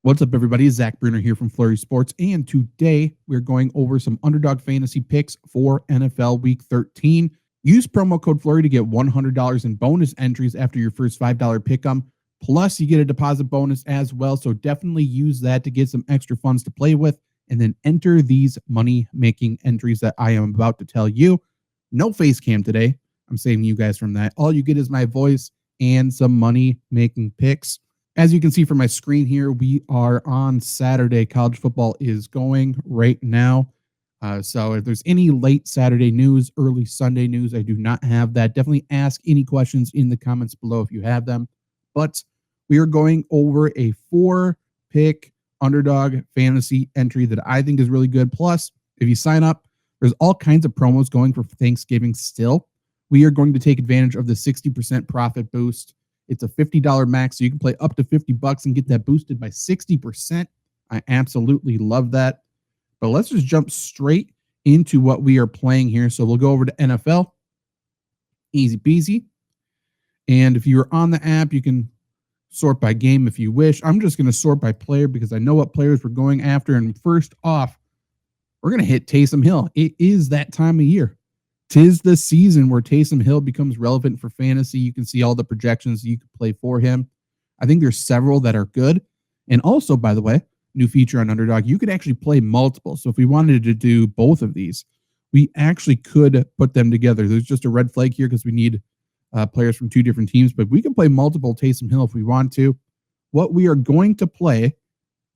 What's up, everybody? Zach Bruner here from Flurry Sports, and today we're going over some Underdog Fantasy picks for NFL Week 13. Use promo code Flurry to get $100 in bonus entries after your first $5 pick'em. Plus, you get a deposit bonus as well, so definitely use that to get some extra funds to play with, and then enter these money-making entries that I am about to tell you. No face cam today. I'm saving you guys from that. All you get is my voice and some money-making picks. As you can see from my screen here, we are on Saturday. College football is going right now. So if there's any late Saturday news, early Sunday news, I do not have that. Definitely ask any questions in the comments below if you have them. But we are going over a 4-pick Underdog Fantasy entry that I think is really good. Plus, if you sign up, there's all kinds of promos going for Thanksgiving still. We are going to take advantage of the 60% profit boost. It's a $50 max, so you can play up to $50 and get that boosted by 60%. I absolutely love that. But let's just jump straight into what we are playing here. So we'll go over to NFL. Easy peasy. And if you're on the app, you can sort by game if you wish. I'm just going to sort by player because I know what players we're going after. And first off, we're going to hit Taysom Hill. It is that time of year. 'Tis the season where Taysom Hill becomes relevant for fantasy. You can see all the projections you could play for him. I think there's several that are good. And also, by the way, new feature on Underdog, you could actually play multiple. So if we wanted to do both of these, we actually could put them together. There's just a red flag here because we need players from 2 different teams, but we can play multiple Taysom Hill if we want to. What we are going to play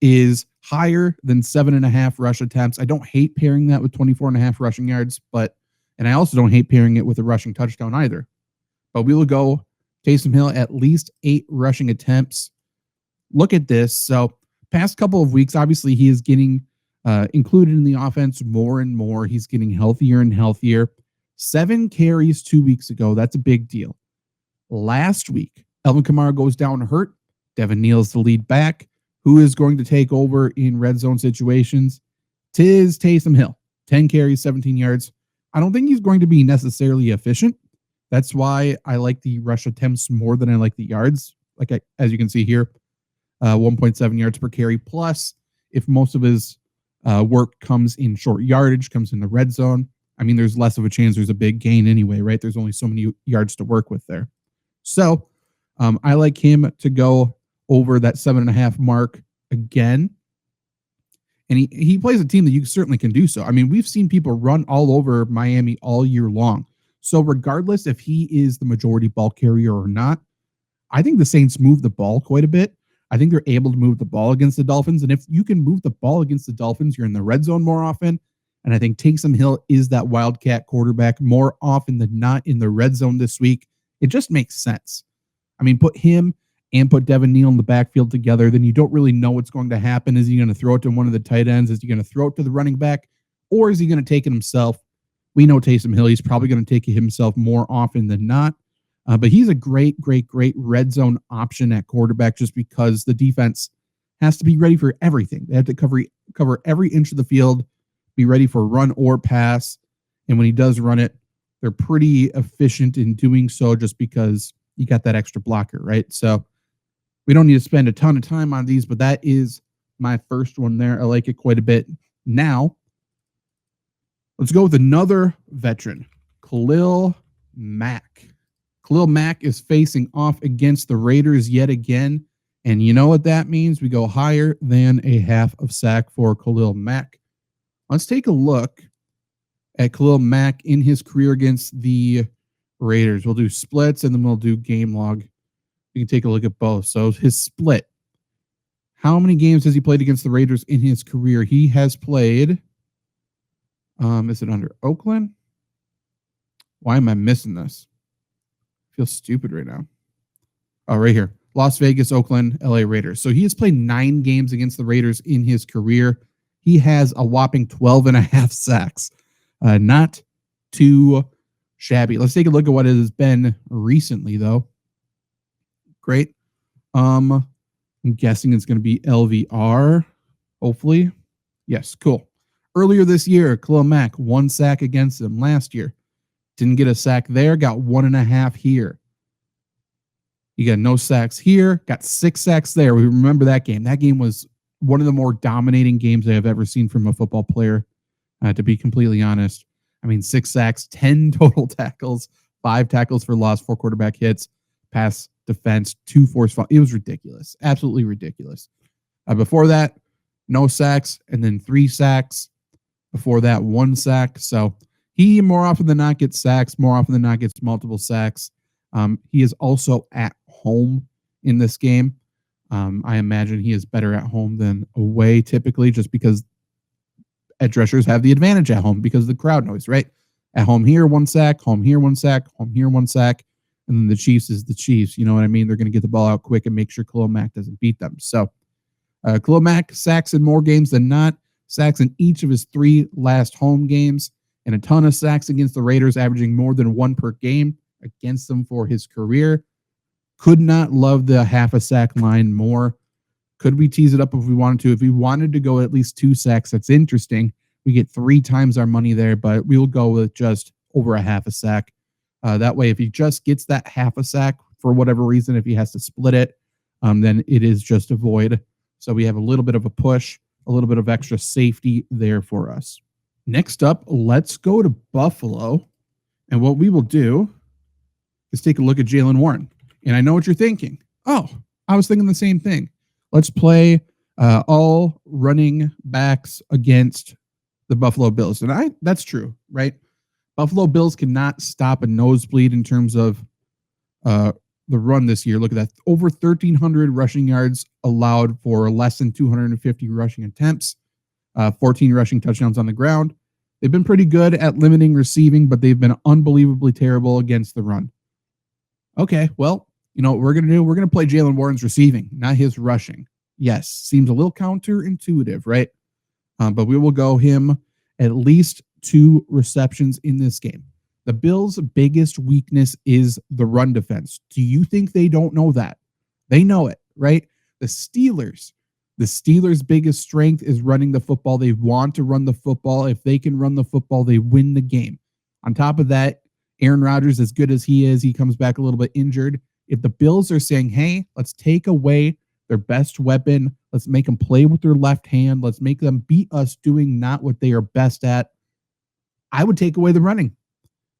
is higher than 7.5 rush attempts. I don't hate pairing that with 24.5 rushing yards, and I also don't hate pairing it with a rushing touchdown either. But we will go Taysom Hill at least 8 rushing attempts. Look at this. So past couple of weeks, obviously he is getting included in the offense more and more. He's getting healthier and healthier. 7 carries 2 weeks ago. That's a big deal. Last week, Alvin Kamara goes down hurt. Devin Neal's the lead back. Who is going to take over in red zone situations? 'Tis Taysom Hill. 10 carries, 17 yards. I don't think he's going to be necessarily efficient. That's why I like the rush attempts more than I like the yards. As you can see here, 1.7 yards per carry. Plus, if most of his work comes in short yardage, comes in the red zone, I mean, there's less of a chance there's a big gain anyway, right? There's only so many yards to work with there. So I like him to go over that 7.5 mark again. And he plays a team that you certainly can do so. I mean, we've seen people run all over Miami all year long. So regardless if he is the majority ball carrier or not, I think the Saints move the ball quite a bit. I think they're able to move the ball against the Dolphins. And if you can move the ball against the Dolphins, you're in the red zone more often. And I think Taysom Hill is that wildcat quarterback more often than not in the red zone this week. It just makes sense. I mean, put him and put Devin Neal in the backfield together, then you don't really know what's going to happen. Is he going to throw it to one of the tight ends? Is he going to throw it to the running back? Or is he going to take it himself? We know Taysom Hill. He's probably going to take it himself more often than not. But he's a great red zone option at quarterback just because the defense has to be ready for everything. They have to cover every inch of the field, be ready for run or pass. And when he does run it, they're pretty efficient in doing so just because you got that extra blocker, right? So we don't need to spend a ton of time on these, but that is my first one there. I like it quite a bit. Now, let's go with another veteran, Khalil Mack. Khalil Mack is facing off against the Raiders yet again. And you know what that means? We go higher than a half of sack for Khalil Mack. Let's take a look at Khalil Mack in his career against the Raiders. We'll do splits and then we'll do game log. You can take a look at both. So his split. How many games has he played against the Raiders in his career? He has played. Is it under Oakland? Why am I missing this? I feel stupid right now. Oh, right here. Las Vegas, Oakland, LA Raiders. So he has played 9 games against the Raiders in his career. He has a whopping 12.5 sacks. Not too shabby. Let's take a look at what it has been recently, though. Great. I'm guessing it's going to be LVR, hopefully. Yes, cool. Earlier this year, Khalil Mack, 1 sack against him last year. Didn't get a sack there, got 1.5 here. You got no sacks here, got 6 sacks there. We remember that game. That game was one of the more dominating games I have ever seen from a football player, to be completely honest. I mean, 6 sacks, 10 total tackles, 5 tackles for loss, 4 quarterback hits, pass defense, 2 forced fumbles. It was ridiculous. Absolutely ridiculous. Before that, no sacks, and then 3 sacks. Before that, 1 sack. So he more often than not gets sacks, more often than not gets multiple sacks. He is also at home in this game. I imagine he is better at home than away typically, just because edge rushers have the advantage at home because of the crowd noise, right? At home here, 1 sack, home here, 1 sack, home here, 1 sack. And then the Chiefs is the Chiefs. You know what I mean? They're going to get the ball out quick and make sure Khalil Mack doesn't beat them. So Khalil Mack sacks in more games than not, sacks in each of his 3 last home games, and a ton of sacks against the Raiders, averaging more than 1 per game against them for his career. Could not love the half a sack line more. Could we tease it up if we wanted to? If we wanted to go at least 2 sacks, that's interesting. We get 3 times our money there, but we'll go with just over a half a sack. That way, if he just gets that half a sack for whatever reason, if he has to split it, then it is just a void. So we have a little bit of a push, a little bit of extra safety there for us. Next up, let's go to Buffalo. And what we will do is take a look at Jaylen Warren. And I know what you're thinking. Oh, I was thinking the same thing. Let's play all running backs against the Buffalo Bills. And that's true, right? Buffalo Bills cannot stop a nosebleed in terms of the run this year. Look at that. Over 1,300 rushing yards allowed for less than 250 rushing attempts, 14 rushing touchdowns on the ground. They've been pretty good at limiting receiving, but they've been unbelievably terrible against the run. Okay, well, you know what we're going to do? We're going to play Jaylen Warren's receiving, not his rushing. Yes, seems a little counterintuitive, right? But we will go him at least 2 receptions in this game. The Bills' biggest weakness is the run defense. Do you think they don't know that? They know it, right? The Steelers' biggest strength is running the football. They want to run the football. If they can run the football, they win the game. On top of that, Aaron Rodgers, as good as he is, he comes back a little bit injured. If the Bills are saying, hey, let's take away their best weapon, let's make them play with their left hand, let's make them beat us doing not what they are best at, I would take away the running.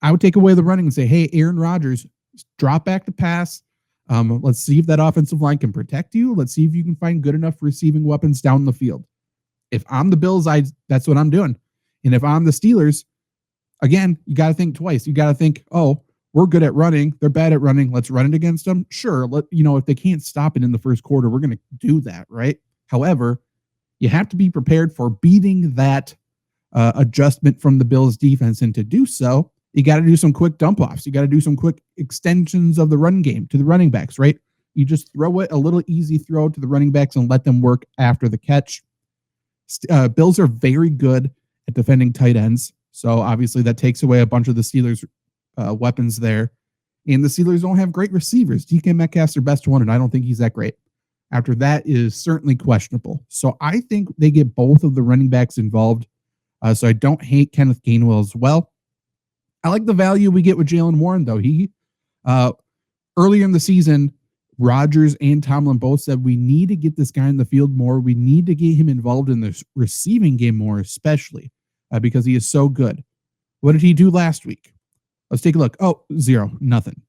I would take away the running and say, hey, Aaron Rodgers, drop back the pass. Let's see if that offensive line can protect you. Let's see if you can find good enough receiving weapons down the field. If I'm the Bills, that's what I'm doing. And if I'm the Steelers, again, you got to think twice. You got to think, oh, we're good at running. They're bad at running. Let's run it against them. Sure. If they can't stop it in the first quarter, we're going to do that, right? However, you have to be prepared for beating that adjustment from the Bills defense. And to do so, you got to do some quick dump offs. You got to do some quick extensions of the run game to the running backs, right? You just throw it a little easy throw to the running backs and let them work after the catch. Bills are very good at defending tight ends. So obviously that takes away a bunch of the Steelers' weapons there. And the Steelers don't have great receivers. DK Metcalf's their best one, and I don't think he's that great. After that is certainly questionable. So I think they get both of the running backs involved. So I don't hate Kenneth Gainwell as well. I like the value we get with Jaylen Warren, though. He earlier in the season, Rodgers and Tomlin both said we need to get this guy in the field more. We need to get him involved in the receiving game more, especially because he is so good. What did he do last week? Let's take a look. Oh, 0, nothing.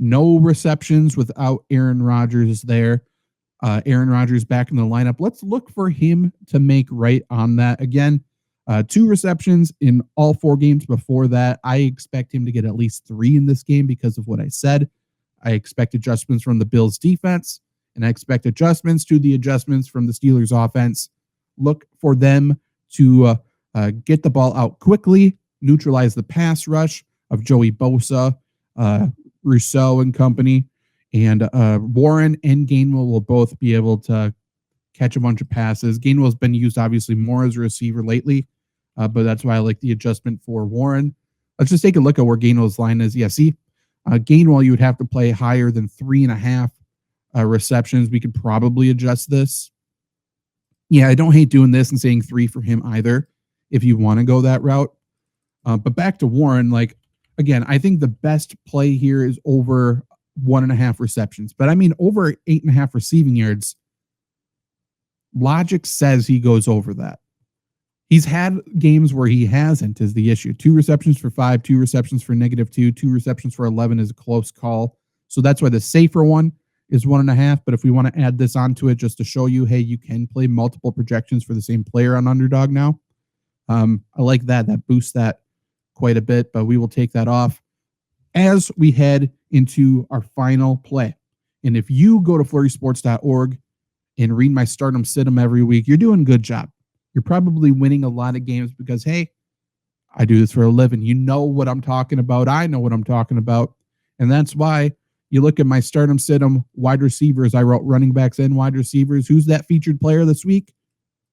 No receptions without Aaron Rodgers there. Aaron Rodgers back in the lineup. Let's look for him to make right on that. Again, 2 receptions in all 4 games before that. I expect him to get at least 3 in this game because of what I said. I expect adjustments from the Bills defense, and I expect adjustments to the adjustments from the Steelers offense. Look for them to get the ball out quickly, neutralize the pass rush of Joey Bosa, Rousseau and company, and Warren and Gainwell will both be able to catch a bunch of passes. Gainwell's been used obviously more as a receiver lately, but that's why I like the adjustment for Warren. Let's just take a look at where Gainwell's line is. Yeah, see, Gainwell, you would have to play higher than 3.5 receptions. We could probably adjust this. Yeah, I don't hate doing this and saying 3 for him either if you want to go that route. But back to Warren, again, I think the best play here is over 1.5 receptions. But I mean, over 8.5 receiving yards. Logic says he goes over that. He's had games where he hasn't is the issue. 2 receptions for 5, 2 receptions for -2, 2 receptions for 11 is a close call. So that's why the safer one is 1.5. But if we want to add this onto it just to show you, hey, you can play multiple projections for the same player on Underdog now. I like that. That boosts that quite a bit, but we will take that off as we head into our final play. And if you go to flurrysports.org and read my start 'em, sit 'em every week, you're doing a good job. You're probably winning a lot of games because, hey, I do this for a living. You know what I'm talking about. I know what I'm talking about. And that's why you look at my start 'em, sit 'em wide receivers. I wrote running backs and wide receivers. Who's that featured player this week?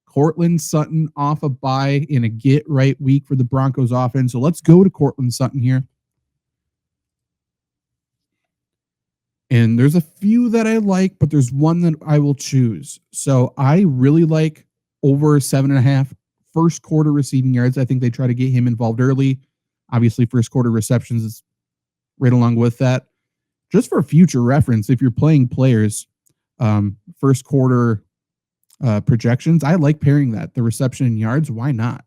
Courtland Sutton off a bye in a get right week for the Broncos offense. So let's go to Courtland Sutton here. And there's a few that I like, but there's one that I will choose. So I really like over 7.5 first quarter receiving yards. I think they try to get him involved early. Obviously, first quarter receptions is right along with that. Just for future reference, if you're playing players, first quarter projections, I like pairing that. The reception and yards, why not?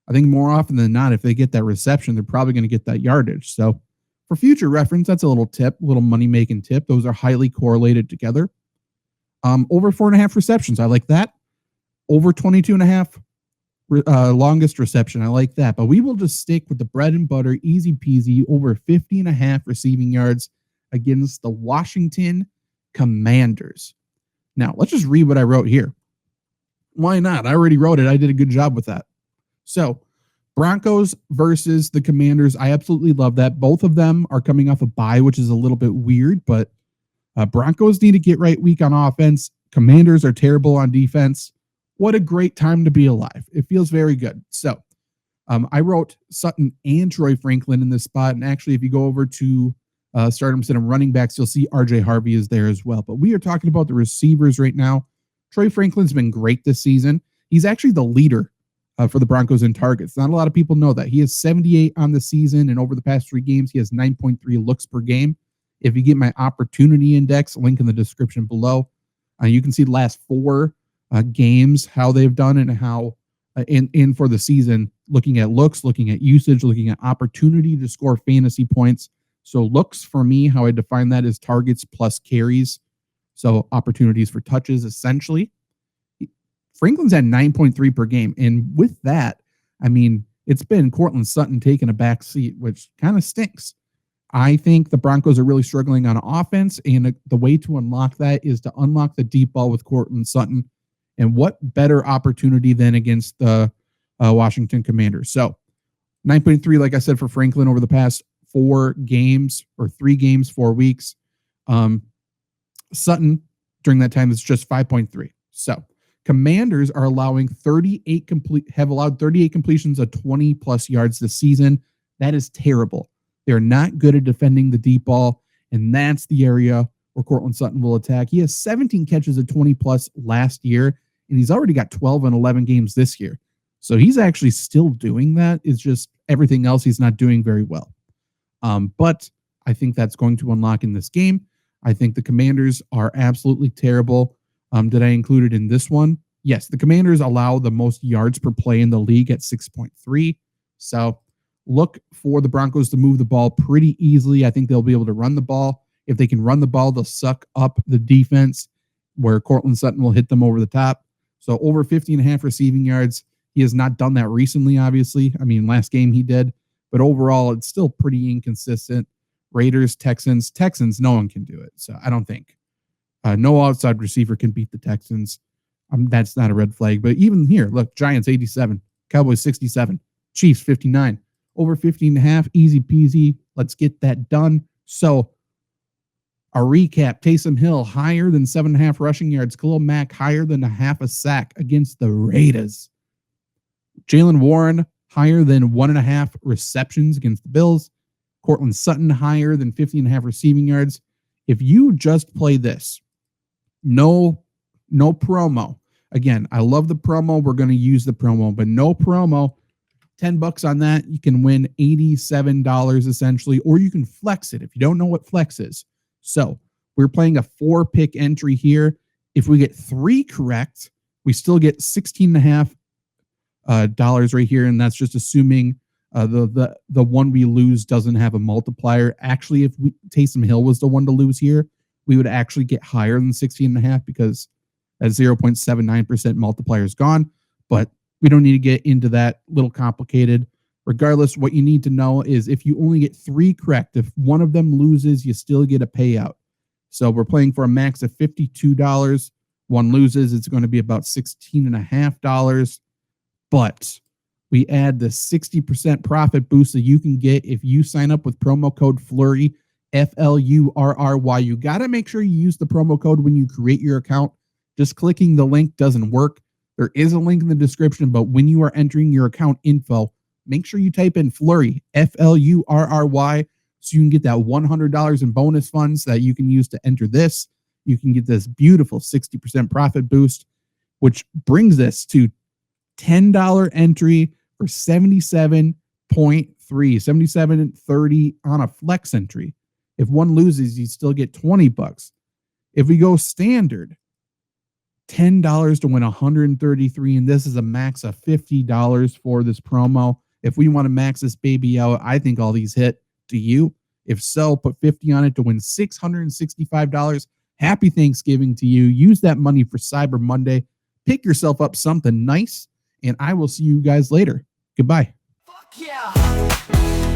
I think more often than not, if they get that reception, they're probably going to get that yardage. So for future reference, that's a little tip, little money-making tip. Those are highly correlated together. Over 4.5 receptions, I like that. Over 22.5 longest reception, I like that. But we will just stick with the bread and butter, easy peasy, over 50.5 receiving yards against the Washington Commanders. Now, let's just read what I wrote here. Why not? I already wrote it. I did a good job with that. So, Broncos versus the Commanders. I absolutely love that. Both of them are coming off a bye, which is a little bit weird, but Broncos need to get right week on offense. Commanders are terrible on defense. What a great time to be alive. It feels very good. So, I wrote Sutton and Troy Franklin in this spot. And actually, if you go over to start 'em, sit 'em running backs, you'll see RJ Harvey is there as well. But we are talking about the receivers right now. Troy Franklin's been great this season. He's actually the leader for the Broncos in targets. Not a lot of people know that. He has 78 on the season, and over the past 3 games, he has 9.3 looks per game. If you get my opportunity index, link in the description below, you can see the last 4 games, how they've done and how in for the season, looking at looks, looking at usage, looking at opportunity to score fantasy points. So looks for me, how I define that is targets plus carries. So opportunities for touches, essentially. Franklin's at 9.3 per game. And with that, I mean, it's been Courtland Sutton taking a back seat, which kind of stinks. I think the Broncos are really struggling on offense, and the way to unlock that is to unlock the deep ball with Courtland Sutton. And what better opportunity than against the Washington Commanders? So 9.3, like I said, for Franklin over the past 4 games or 3 games, 4 weeks. Sutton during that time is just 5.3. So Commanders are allowing have allowed 38 completions of 20 plus yards this season. That is terrible. They're not good at defending the deep ball, and that's the area where Courtland Sutton will attack. He has 17 catches of 20 plus last year, and he's already got 12 and 11 games this year. So he's actually still doing that. It's just everything else he's not doing very well. But I think that's going to unlock in this game. I think the Commanders are absolutely terrible. Did I include it in this one? Yes, the Commanders allow the most yards per play in the league at 6.3. So look for the Broncos to move the ball pretty easily. I think they'll be able to run the ball. If they can run the ball, they'll suck up the defense where Courtland Sutton will hit them over the top. So over 50.5 receiving yards. He has not done that recently, obviously. I mean, last game he did. But overall, it's still pretty inconsistent. Raiders, Texans, no one can do it. So I don't think. No outside receiver can beat the Texans. That's not a red flag. But even here, look, Giants 87, Cowboys 67, Chiefs 59. Over 50.5, easy peasy. Let's get that done. So a recap, Taysom Hill higher than 7.5 rushing yards. Khalil Mack higher than 0.5 sack against the Raiders. Jaylen Warren higher than 1.5 receptions against the Bills. Courtland Sutton higher than 50.5 receiving yards. If you just play this, no promo. Again, I love the promo. We're going to use the promo, but no promo. $10 on that. You can win $87 essentially, or you can flex it if you don't know what flex is. So we're playing a 4-pick entry here. If we get 3 correct, we still get $16.5 dollars right here, and that's just assuming the one we lose doesn't have a multiplier. Actually, if Taysom Hill was the one to lose here, we would actually get higher than 16.5 because that 0.79% multiplier is gone. But we don't need to get into that. Little complicated. Regardless, what you need to know is if you only get 3 correct, if one of them loses, you still get a payout. So we're playing for a max of $52. One loses, it's going to be about $16.5. But we add the 60% profit boost that you can get if you sign up with promo code Flurry, Flurry. You got to make sure you use the promo code when you create your account. Just clicking the link doesn't work. There is a link in the description, but when you are entering your account info, make sure you type in Flurry, Flurry, so you can get that $100 in bonus funds that you can use to enter this. You can get this beautiful 60% profit boost, which brings us to $10 entry for 77.3, 77.30 on a flex entry. If one loses, you still get $20. If we go standard, $10 to win 133, and this is a max of $50 for this promo. If we want to max this baby out, I think all these hit. Do you? If so, put 50 on it to win $665. Happy Thanksgiving to you. Use that money for Cyber Monday. Pick yourself up something nice, and I will see you guys later. Goodbye. Fuck yeah.